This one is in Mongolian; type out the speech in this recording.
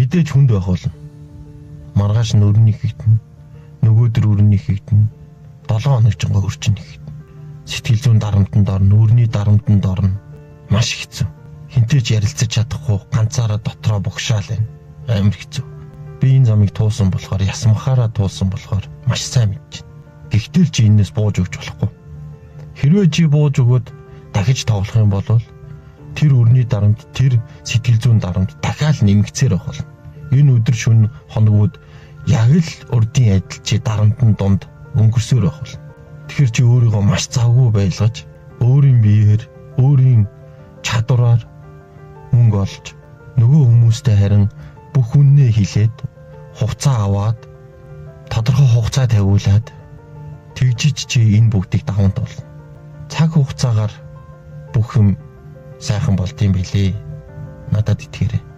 Мэдээж хүнд байх болно. Маргааш нь өрний хийгдэн, нөгөөдөр өрний хийгдэн, 7 хоног жингээ хөрчин хийгдэн. Сэтгэл зүйн дарамтанд орно, өрний дарамтанд орно. Маш хэцүү. Хинтээч ярилцаж чадахгүй ганцаараа дотроо бугшаал байна. Амар хэцүү. Би энэ замыг туусан болохоор, ясмахаараа туулсан болохоор маш сайн мэдэж байна. Гэхдээ чи энэс бууж өгч болохгүй. Хэрвээ чи бууж өгөөд дахиж тоглох юм бол тэр өрний дарамт, тэр сэтгэл зүйн дарамт дахиад нэмэгцээр байх болно. Энэ өдөр шөнө хоногуд яг л урдын адил чи дарамтын дунд өнгөрсөөр байх болно. Тэгэхээр чи өөрийгөө маш завгүй байлгаж, өөрийн биеэр, өөрийн чадвараар мөнгө олж, нөгөө хүмүүстэй харин бүх үннээ хэлээд, хувцас аваад, тодорхой хугацаа тавиулаад тэгжиж чи энэ бүгдийг даван туулна. Цаг хугацаагаар бүх юм сайхан болд юм билээ. Надад итгээрэй.